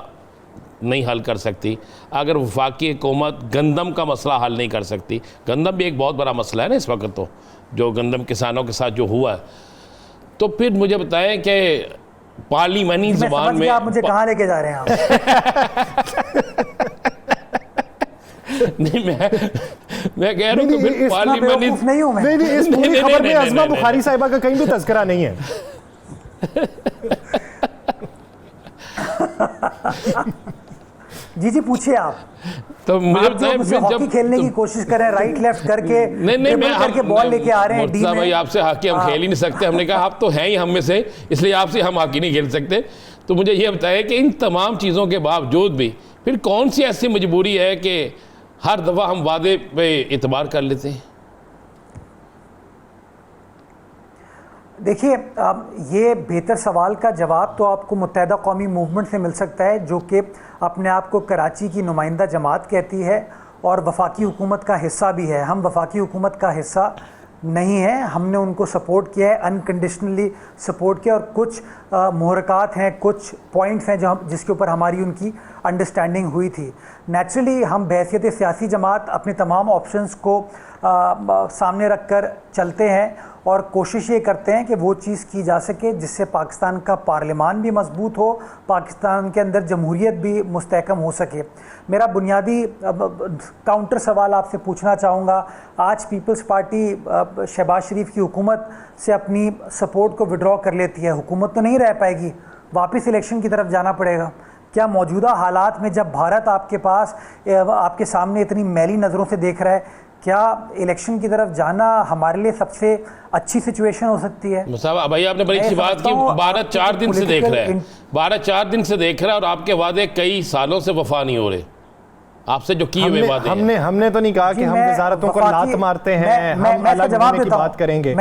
नहीं हल कर सकती, अगर वफाकी हुकूमत गंदम का मसला हल नहीं कर सकती, गंदम भी एक बहुत बड़ा मसला है ना इस वक्त, तो जो गंदम किसानों के साथ जो हुआ, तो फिर मुझे बताएं कि पार्लिमानी ज़ुबान में आप मुझे कहाँ लेके जा रहे हैं आप? नहीं, मैं कह रहा हूँ कि नहीं, फिर इस पार्लियामेंट नहीं हूं मैं। नहीं, इस पूरी नहीं, खबर में नहीं, अज़मा नहीं, बुखारी साहिबा का कहीं भी तज़किरा नहीं है। जी जी पूछिए आप। तो मुझे आप जो मुझसे हॉकी खेलने की कोशिश कर रहे हैं, राइट लेफ्ट करके, नहीं ड्रिबल करके बॉल लेके आ रहे हैं डी मुर्तज़ा भाई, में। आपसे हॉकी हम खेल ही नहीं सकते। हमने कहा आप तो हैं ही हम में से, इसलिए आपसे हम हॉकी नहीं खेल सकते। तो मुझे ये बताया कि इन तमाम चीज़ों के बावजूद भी फिर कौन सी ऐसी मजबूरी है कि हर दफ़ा हम वादे पे इतबार कर लेते हैं? देखिए, ये बेहतर सवाल का जवाब तो आपको मुत्तहिदा कौमी मूवमेंट से मिल सकता है, जो कि अपने आप को कराची की नुमाइंदा जमात कहती है और वफाकी हुकूमत का हिस्सा भी है। हम वफाकी हुकूमत का हिस्सा नहीं है, हमने उनको सपोर्ट किया है, अनकंडीशनली सपोर्ट किया, और कुछ मुहरकात हैं, कुछ पॉइंट्स हैं जो जिसके ऊपर हमारी उनकी अंडरस्टैंडिंग हुई थी। नेचुरली हम बहैसियत सियासी जमात अपने तमाम ऑप्शंस को सामने रख कर चलते हैं और कोशिश ये करते हैं कि वो चीज़ की जा सके जिससे पाकिस्तान का पार्लियामान भी मजबूत हो, पाकिस्तान के अंदर जमहूरियत भी मुस्तहकम हो सके। मेरा बुनियादी काउंटर सवाल आपसे पूछना चाहूँगा, आज पीपल्स पार्टी शहबाज शरीफ की हुकूमत से अपनी सपोर्ट को विड्रॉ कर लेती है, हुकूमत तो नहीं रह पाएगी, वापस इलेक्शन की तरफ जाना पड़ेगा। क्या मौजूदा हालात में जब भारत आपके पास आपके सामने इतनी मैली नज़रों से देख रहा है, क्या इलेक्शन की तरफ जाना हमारे लिए सबसे अच्छी सिचुएशन हो सकती है? मुसावा भाई, आपने बड़ी अच्छी बात की। भारत 4 दिन से देख रहा है, भारत 4 दिन से देख रहा है और आपके वादे कई सालों से वफा नहीं हो रहे। आपसे जो किए हुए वादे हमने तो नहीं कहा कि हम वजारतों को लात मारते हैं, हम अलग होने की बात करेंगे।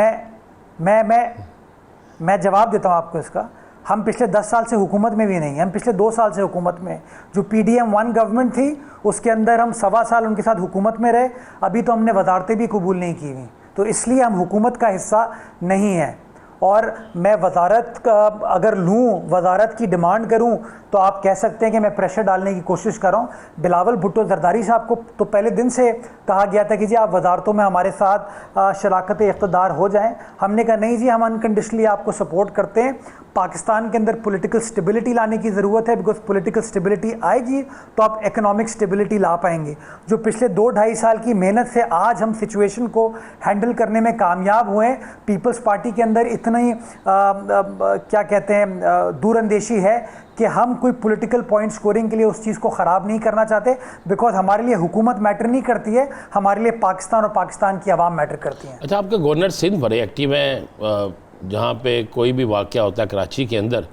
मैं जवाब देता हूँ आपको इसका। हम पिछले 10 साल से हुकूमत में भी नहीं, हम पिछले 2 साल से हुकूमत में। जो PDM 1 गवर्नमेंट थी उसके अंदर हम 1.25 साल उनके साथ हुकूमत में रहे, अभी तो हमने वजारतें भी कबूल नहीं की हुई, तो इसलिए हम हुकूमत का हिस्सा नहीं है। और मैं वजारत का अगर लूँ, वजारत की डिमांड करूँ, तो आप कह सकते हैं कि मैं प्रेशर डालने की कोशिश कर रहा हूँ। बिलावल भुट्टो जरदारी साहब को तो पहले दिन से कहा गया था कि जी आप वजारतों में हमारे साथ शराकत इक़्तिदार हो जाएं। हमने कहा नहीं जी, हम अनकंडीशनली आपको सपोर्ट करते हैं। पाकिस्तान के अंदर पॉलिटिकल स्टेबिलिटी लाने की ज़रूरत है, बिकॉज पॉलिटिकल स्टेबिलिटी आएगी तो आप इकोनॉमिक स्टेबिलिटी ला पाएंगे। जो पिछले 2-2.5 साल की मेहनत से आज हम सिचुएशन को हैंडल करने में कामयाब हुए हैं, पीपल्स पार्टी के अंदर इतना ही क्या कहते हैं दूरअंदेशी है कि हम कोई पॉलिटिकल पॉइंट स्कोरिंग के लिए उस चीज़ को ख़राब नहीं करना चाहते, बिकॉज हमारे लिए हुकूमत मैटर नहीं करती है, हमारे लिए पाकिस्तान और पाकिस्तान की आवाम मैटर करती है। अच्छा, आपके गवर्नर सिंध बड़े एक्टिव हैं, जहाँ पे कोई भी वाक़या होता है कराची के अंदर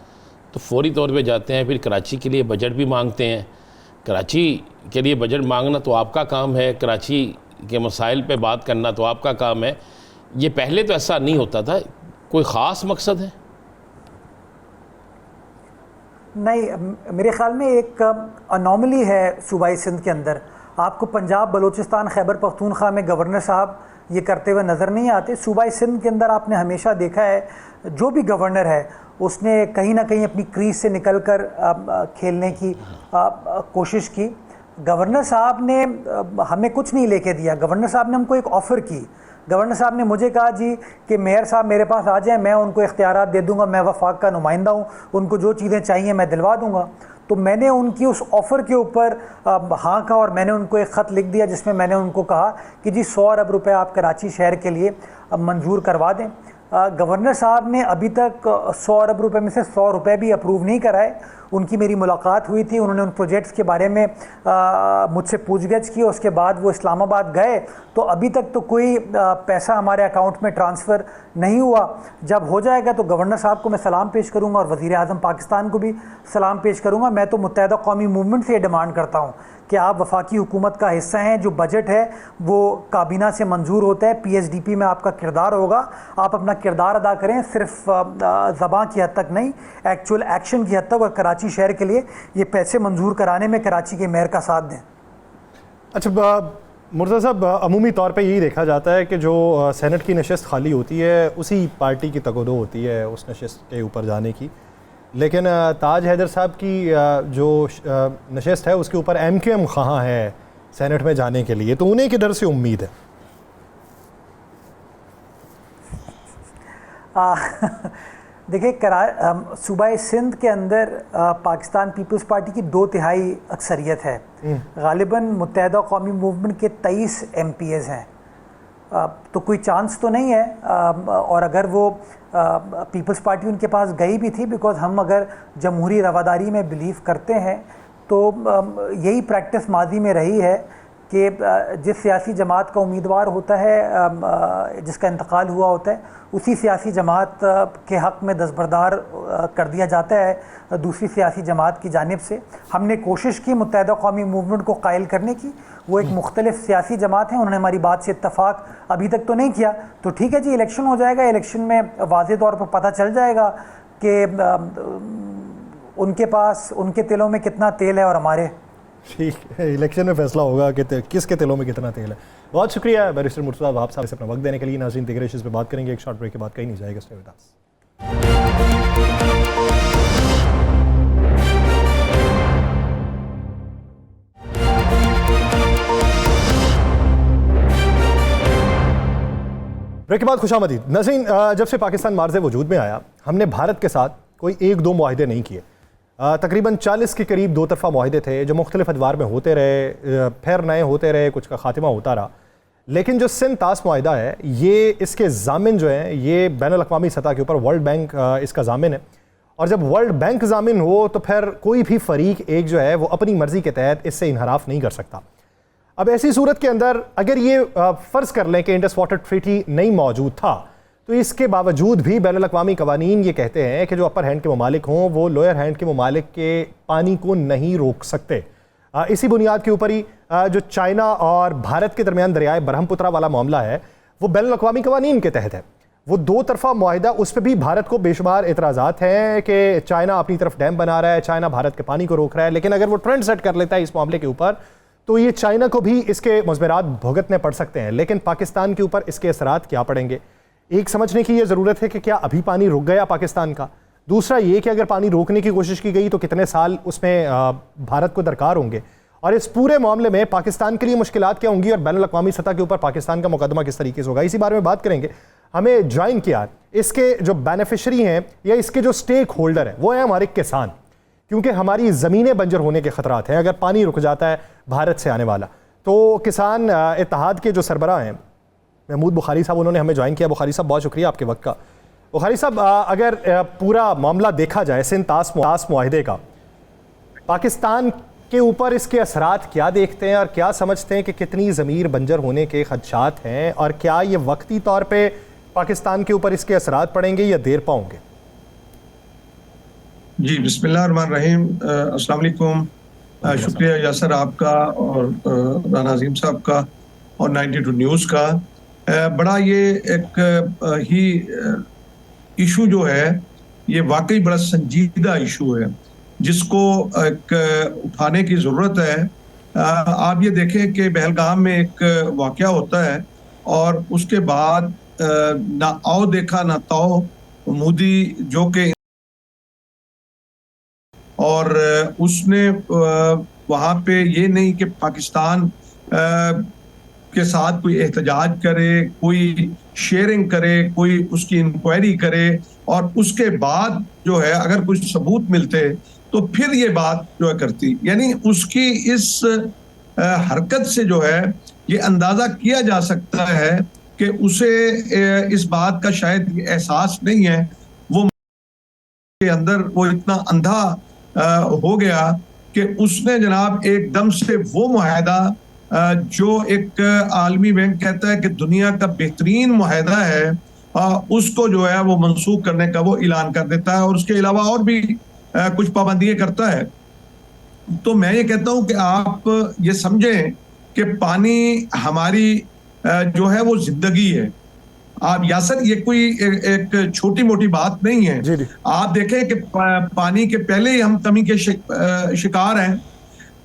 तो फौरी तौर पे जाते हैं, फिर कराची के लिए बजट भी मांगते हैं। कराची के लिए बजट मांगना तो आपका काम है, कराची के मसाइल पे बात करना तो आपका काम है। ये पहले तो ऐसा नहीं होता था, कोई ख़ास मकसद है? नहीं, मेरे ख़्याल में एक अनोमली है सूबाई सिंध के अंदर। आपको पंजाब, बलूचिस्तान, खैबर पख्तूनख्वा में गवर्नर साहब ये करते हुए नज़र नहीं आते। सूबाई सिंध के अंदर आपने हमेशा देखा है जो भी गवर्नर है उसने कहीं ना कहीं अपनी क्रीज से निकल कर खेलने की कोशिश की। गवर्नर साहब ने हमें कुछ नहीं लेके दिया, गवर्नर साहब ने हमको एक ऑफ़र की। गवर्नर साहब ने मुझे कहा जी कि मेयर साहब मेरे पास आ जाएं, मैं उनको इख्तियारात दे दूंगा, मैं वफाक का नुमाइंदा हूँ, उनको जो चीज़ें चाहिए मैं दिलवा दूंगा। तो मैंने उनकी उस ऑफ़र के ऊपर हाँ कहा और मैंने उनको एक ख़त लिख दिया जिसमें मैंने उनको कहा कि जी 100 अरब रुपये आप कराची शहर के लिए मंजूर करवा दें। गवर्नर साहब ने अभी तक 100 अरब रुपए में से 100 रुपये भी अप्रूव नहीं कराए। उनकी मेरी मुलाकात हुई थी, उन्होंने उन प्रोजेक्ट्स के बारे में मुझसे पूछगछ की, उसके बाद वो इस्लामाबाद गए, तो अभी तक तो कोई पैसा हमारे अकाउंट में ट्रांसफ़र नहीं हुआ। जब हो जाएगा तो गवर्नर साहब को मैं सलाम पेश करूँगा और वज़ीर आज़म पाकिस्तान को भी सलाम पेश करूँगा। मैं तो मुत्तहिदा कौमी मूवमेंट से ये डिमांड करता हूँ कि आप वफाकी हुकूमत का हिस्सा हैं, जो बजट है वो काबीना से मंजूर होता है, PSDP में आपका किरदार होगा, आप अपना किरदार अदा करें, सिर्फ ज़बान की हद तक नहीं, एक्चुअल एक्शन की हद तक, और कराची शहर के लिए ये पैसे मंजूर कराने में कराची के मेयर का साथ दें। अच्छा मुर्तज़ा साहब, अमूमी तौर पे यही देखा जाता है कि जो सेनेट की नशस्त खाली होती है उसी पार्टी की तगदो होती है उस नशस्त के ऊपर जाने की, लेकिन ताज हैदर साहब की जो नशस्त है उसके ऊपर MQM कहाँ है सेनेट में जाने के लिए, तो उन्हें किधर से उम्मीद है? देखिए, सूबाए सिंध के अंदर पाकिस्तान पीपल्स पार्टी की 2/3 अक्सरियत है। गालिबन मुत्तहदा कौमी मूवमेंट के 23 MPs हैं, तो कोई चांस तो नहीं है। और अगर वो पीपल्स पार्टी उनके पास गई भी थी, बिकॉज हम अगर जमहूरी रवादारी में बिलीव करते हैं तो यही प्रैक्टिस माजी में रही है कि जिस सियासी जमात का उम्मीदवार होता है, जिसका इंतकाल हुआ होता है, उसी सियासी जमात के हक़ में दस्तबरदार कर दिया जाता है दूसरी सियासी जमात की जानिब से। हमने कोशिश की मुत्तहदा कौमी मूवमेंट को कायल करने की, वो एक मुख्तलिफ सियासी जमात है, उन्होंने हमारी बात से इत्तफाक अभी तक तो नहीं किया। तो ठीक है जी, इलेक्शन हो जाएगा, इलेक्शन में वाज़ेह तौर पर पता चल जाएगा कि उनके पास उनके तिलों में कितना तेल है और हमारे। ठीक है, इलेक्शन में फैसला होगा कि किसके तिलों में कितना तेल है। बहुत शुक्रिया बैरिस्टर मुर्तज़ा वहाब साहब से अपना वक्त देने के लिए। नाज़रीन, दीगर इश्यूज़ पे बात करेंगे, एक शॉर्ट ब्रेक के बाद, कहीं नहीं जाएगा। Stay with us. ब्रेक के बाद खुशामदीद। नाज़रीन, जब से पाकिस्तान मार्ज़े वजूद में आया, हमने भारत के साथ कोई 1-2 मुआहदे नहीं किए। तकरीबन 40 के करीब 2 तरफ़ा मुआहदे थे जो मुख्तलिफ अदवार में होते रहे, फिर नए होते रहे, कुछ का खात्मा होता रहा। लेकिन जो सिंध तास मुआहदा है, ये इसके ज़ामिन जो हैं, ये बैनुल अक़वामी सतह के ऊपर वर्ल्ड बैंक इसका ज़ामिन है। और जब वर्ल्ड बैंक ज़ामिन हो तो फिर कोई भी फ़रीक एक जो है वो अपनी मर्ज़ी के तहत इससे इनहराफ नहीं कर सकता। अब ऐसी सूरत के अंदर अगर ये फ़र्ज़ कर लें कि इंडस वाटर ट्रीटी नहीं मौजूद था, तो इसके बावजूद भी बैनुल अक़वामी क़वानीन ये कहते हैं कि जो अपर हैंड के ममालिक हों वो लोअर हैंड के ममालिक के पानी को नहीं रोक सकते। इसी बुनियाद के ऊपर ही जो चाइना और भारत के दरमियान दरियाए ब्रह्मपुत्रा वाला मामला है, वो बैनुल अक़वामी क़वानीन के तहत है। वो 2 तरफ़ा मुआहिदा, उस पर भी भारत को बेशुमार एतराज़ात हैं कि चाइना अपनी तरफ डैम बना रहा है, चाइना भारत के पानी को रोक रहा है। लेकिन अगर वो ट्रेंड सेट कर लेता है इस मामले के ऊपर, तो ये चाइना को भी इसके मुज़मरात भुगतने पड़ सकते हैं। लेकिन पाकिस्तान के ऊपर इसके असरात क्या पड़ेंगे, एक समझने की ये ज़रूरत है कि क्या अभी पानी रुक गया पाकिस्तान का। दूसरा ये कि अगर पानी रोकने की कोशिश की गई तो कितने साल उसमें भारत को दरकार होंगे, और इस पूरे मामले में पाकिस्तान के लिए मुश्किलात क्या होंगी और बैनुल अक़वामी सतह के ऊपर पाकिस्तान का मुकदमा किस तरीके से होगा। इसी बारे में बात करेंगे। हमें ज्वाइन किया इसके जो बेनिफिशरी हैं या इसके जो स्टेक होल्डर हैं वो हैं हमारे किसान, क्योंकि हमारी ज़मीनें बंजर होने के ख़तरात हैं अगर पानी रुक जाता है भारत से आने वाला। तो किसान इत्तेहाद के जो सरबराह हैं महमूद बुखारी साहब, उन्होंने हमें ज्वाइन किया। बुखारी साहब, बहुत शुक्रिया आपके वक्त का। बुखारी साहब, अगर पूरा मामला देखा जाए सिंध तास मुआहिदे का, पाकिस्तान के ऊपर इसके असरात क्या देखते हैं और क्या समझते हैं कि कितनी ज़मीर बंजर होने के खदशात हैं, और क्या ये वक्ती तौर पे पाकिस्तान के ऊपर इसके असरात पड़ेंगे या देर पाओगे? जी, बिस्मिल्लाहिर्रहमानिर्रहीम। अस्सलाम वालेकुम। शुक्रिया यासर आपका और राना अजीम साहब का और 92 न्यूज़ का। बड़ा ये एक ही इशू जो है, ये वाकई बड़ा संजीदा इशू है जिसको एक उठाने की ज़रूरत है। आप ये देखें कि पहलगाम में एक वाक़या होता है और उसके बाद ना आओ देखा ना ताओ, मोदी जो कि और उसने वहाँ पे ये नहीं कि पाकिस्तान के साथ कोई एहतजाज करे, कोई शेयरिंग करे, कोई उसकी इंक्वायरी करे, और उसके बाद जो है अगर कुछ सबूत मिलते तो फिर ये बात जो है करती। यानी उसकी इस हरकत से जो है ये अंदाज़ा किया जा सकता है कि उसे इस बात का शायद एहसास नहीं है, वो के अंदर वो इतना अंधा हो गया कि उसने जनाब एकदम से वो मुआहदा जो एक आलमी बैंक कहता है कि दुनिया का बेहतरीन मुआहदा है, उसको जो है वो मंसूख करने का वो ऐलान कर देता है और उसके अलावा और भी कुछ पाबंदियां करता है। तो मैं ये कहता हूं कि आप ये समझें कि पानी हमारी जो है वो जिंदगी है। आप यासर, ये कोई एक छोटी मोटी बात नहीं है। जी। आप देखें कि पानी के पहले ही हम कमी के शिकार हैं।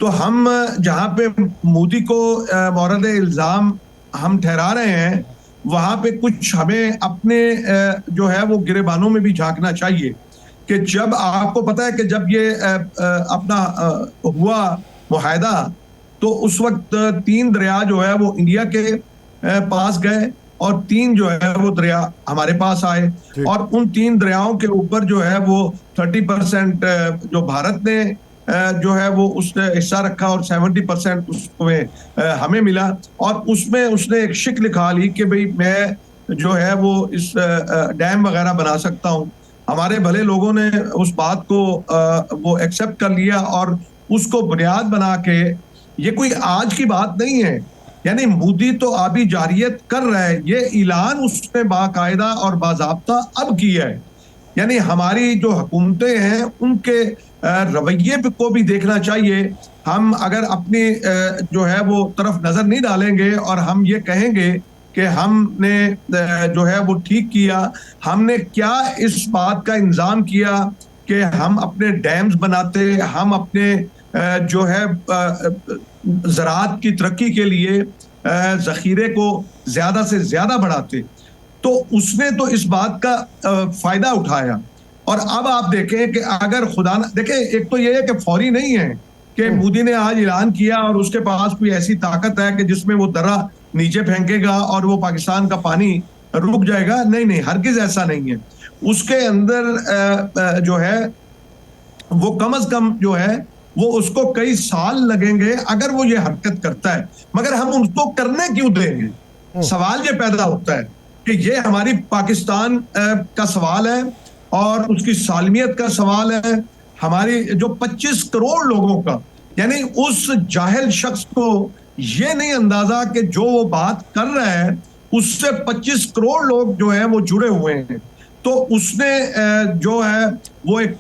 तो हम जहाँ पे मोदी को मौरद इल्ज़ाम हम ठहरा रहे हैं, वहाँ पे कुछ हमें अपने जो है वो गिरेबानों में भी झांकना चाहिए कि जब आपको पता है कि जब ये अपना हुआ मुआहदा, तो उस वक्त 3 दरिया जो है वो इंडिया के पास गए और 3 जो है वो दरिया हमारे पास आए, और उन 3 दरियाओं के ऊपर जो है वो 30% जो भारत ने जो है वो उसने हिस्सा रखा और 70% उसमें हमें मिला। और उसमें उसने एक शिक लिखा ली कि भाई मैं जो है वो इस डैम वगैरह बना सकता हूँ। हमारे भले लोगों ने उस बात को वो एक्सेप्ट कर लिया और उसको बुनियाद बना के, ये कोई आज की बात नहीं है, यानी मोदी तो आबी जारियत कर रहा है, ये ऐलान उसने बाकायदा और बाज़ाब्ता अब किया है। यानी हमारी जो हुकूमतें हैं उनके रवैये को भी देखना चाहिए। हम अगर अपनी जो है वो तरफ नजर नहीं डालेंगे और हम ये कहेंगे कि हमने जो है वो ठीक किया, हमने क्या इस बात का इंतजाम किया कि हम अपने डैम्स बनाते, हम अपने जो है ज़राअत की तरक्की के लिए ज़ख़ीरे को ज़्यादा से ज़्यादा बढ़ाते, तो उसने तो इस बात का फ़ायदा उठाया। और अब आप देखें कि अगर खुदा न देखें, एक तो ये है कि फौरी नहीं है कि मोदी ने आज ऐलान किया और उसके पास कोई ऐसी ताकत है कि जिसमें वो दर्रा नीचे फेंकेगा और वो पाकिस्तान का पानी रुक जाएगा। नहीं नहीं, हरगिज़ ऐसा नहीं है। उसके अंदर जो है वो कम अज कम जो है वो उसको कई साल लगेंगे अगर वो ये हरकत करता है, मगर हम उसको करने क्यों देंगे? सवाल ये पैदा होता है कि ये हमारी पाकिस्तान का सवाल है और उसकी सालमियत का सवाल है। हमारी जो 25 करोड़ लोगों का, यानी उस जाहिल शख्स को ये नहीं अंदाजा कि जो वो बात कर रहा है उससे 25 करोड़ लोग जो है वो जुड़े हुए हैं। तो उसने जो है वो एक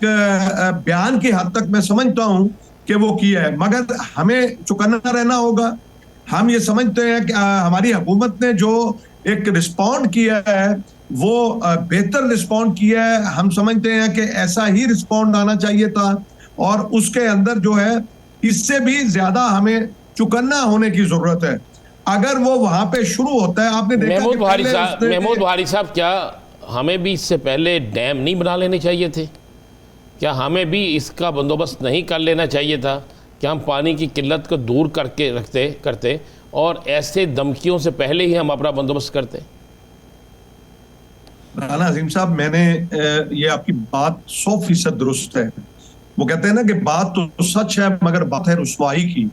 बयान की हद तक मैं समझता हूं कि वो किया है, मगर हमें चौकन्ना रहना होगा। हम ये समझते हैं कि हमारी हुकूमत ने जो एक रिस्पॉन्ड किया है वो बेहतर रिस्पॉन्ड किया है। हम समझते हैं कि ऐसा ही रिस्पॉन्ड आना चाहिए था और उसके अंदर जो है इससे भी ज्यादा हमें चौकन्ना होने की जरूरत है। अगर वो वहां पे शुरू होता है, आपने देखा महमूद बुहारी साहब, क्या हमें भी इससे पहले डैम नहीं बना लेने चाहिए थे? क्या हमें भी इसका बंदोबस्त नहीं कर लेना चाहिए था कि हम पानी की किल्लत को दूर करके करते और ऐसे धमकियों से पहले ही हम अपना बंदोबस्त करते? राना अजीम साहब, मैंने ये आपकी बात 100% दुरुस्त है। वो कहते हैं ना कि बात तो सच है मगर बात है रुसवाई की।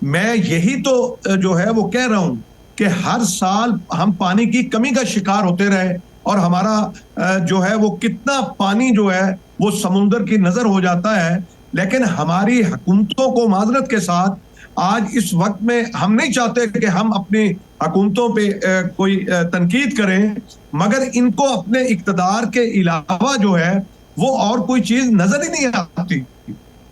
मैं यही तो जो है वो कह रहा हूं कि हर साल हम पानी की कमी का शिकार होते रहे और हमारा जो है वो कितना पानी जो है वो समुंदर की नजर हो जाता है। लेकिन हमारी हुकूमतों को माजरत के साथ आज इस वक्त में हम नहीं चाहते कि हम अपनी हुकूमतों पे कोई तनकीद करें, मगर इनको अपने इक़्तिदार के अलावा जो है वो और कोई चीज नजर ही नहीं आती।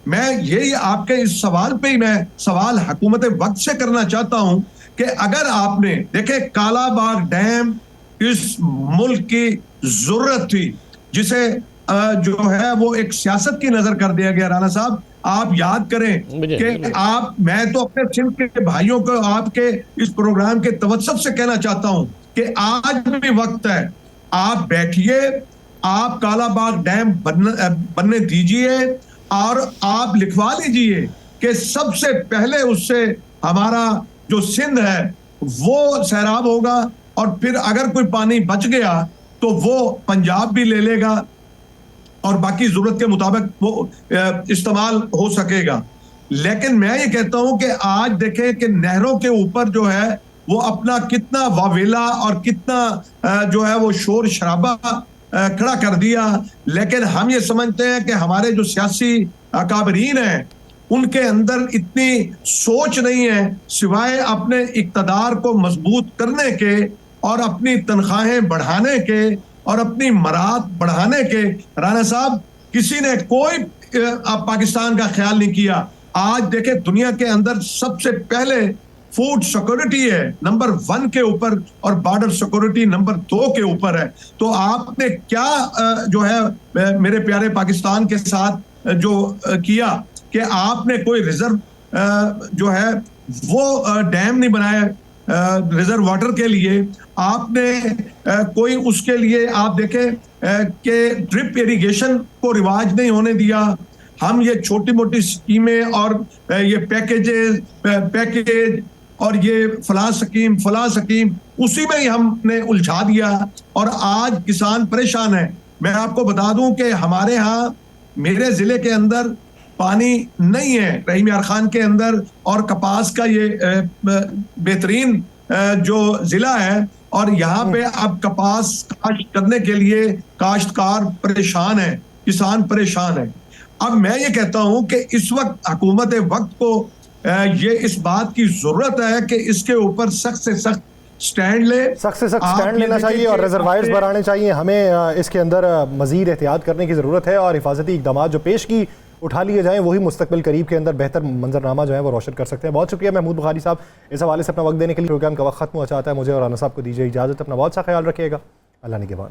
मैं यही आपके इस सवाल पे ही मैं सवाल हुकूमत वक्त से करना चाहता हूं कि अगर आपने देखे कालाबाग डैम इस मुल्क की जरूरत थी, जिसे जो है वो एक सियासत की नजर कर दिया गया। राना साहब, आप याद करें कि मैं तो अपने सिंध के भाइयों को आपके इस प्रोग्राम के तवज्जुह से कहना चाहता हूं कि आज भी वक्त है, आप बैठिए, आप कालाबाग डैम बनने दीजिए और आप लिखवा लीजिए कि सबसे पहले उससे हमारा जो सिंध है वो सैराब होगा और फिर अगर कोई पानी बच गया तो वो पंजाब भी ले लेगा और बाकी जरूरत के मुताबिक वो इस्तेमाल हो सकेगा। लेकिन मैं ये कहता हूं कि आज देखें कि नहरों के ऊपर जो है वो अपना कितना वावेला और कितना जो है वो शोर शराबा खड़ा कर दिया। लेकिन हम ये समझते हैं कि हमारे जो सियासी अकाबरीन हैं उनके अंदर इतनी सोच नहीं है सिवाय अपने इक़्तिदार को मजबूत करने के और अपनी तनख्वाहें बढ़ाने के और अपनी मरात बढ़ाने के। राना साहब, किसी ने कोई पाकिस्तान का ख्याल नहीं किया। आज देखें दुनिया के अंदर सबसे पहले फूड सिक्योरिटी है नंबर 1 के ऊपर और बॉर्डर सिक्योरिटी नंबर 2 के ऊपर है। तो आपने क्या जो है मेरे प्यारे पाकिस्तान के साथ जो किया कि आपने कोई रिजर्व जो है वो डैम नहीं बनाया रिजर्व वाटर के लिए, आपने कोई उसके लिए आप देखें कि ड्रिप इरिगेशन को रिवाज नहीं होने दिया। हम ये छोटी मोटी स्कीमें और ये पैकेज और ये फलां स्कीम उसी में ही हमने उलझा दिया और आज किसान परेशान है। मैं आपको बता दूं कि हमारे यहाँ मेरे जिले के अंदर पानी नहीं है, रहीम यार खान के अंदर, और कपास का ये बेहतरीन जो जिला है, और यहाँ पे अब कपास काश्त करने के लिए काश्तकार परेशान है, किसान परेशान है। अब मैं ये कहता हूं कि इस वक्त हुकूमत वक्त को ये इस बात की जरूरत है कि इसके ऊपर सख्त से सख्त स्टैंड ले, सख्त से सख्त स्टैंड लेना चाहिए और रिजर्वायर्स बढ़ाने चाहिए। हमें इसके अंदर मजीद एहतियात करने की ज़रूरत है और हिफाजती इकदाम जो पेश की उठा लिए जाएं, वही मुस्तकबिल करीब के अंदर बेहतर मंजरनामा जो है वो रोशन कर सकते हैं। बहुत शुक्रिया महमूद बुखारी साहब इस हवाले से अपना वक्त देने के लिए। प्रोग्राम का वक्त खत्म हो चाहता है, मुझे और आना साहब को दीजिए इजाज़त। अपना बहुत सा ख्याल रखिएगा। अल्लाह निगहबान।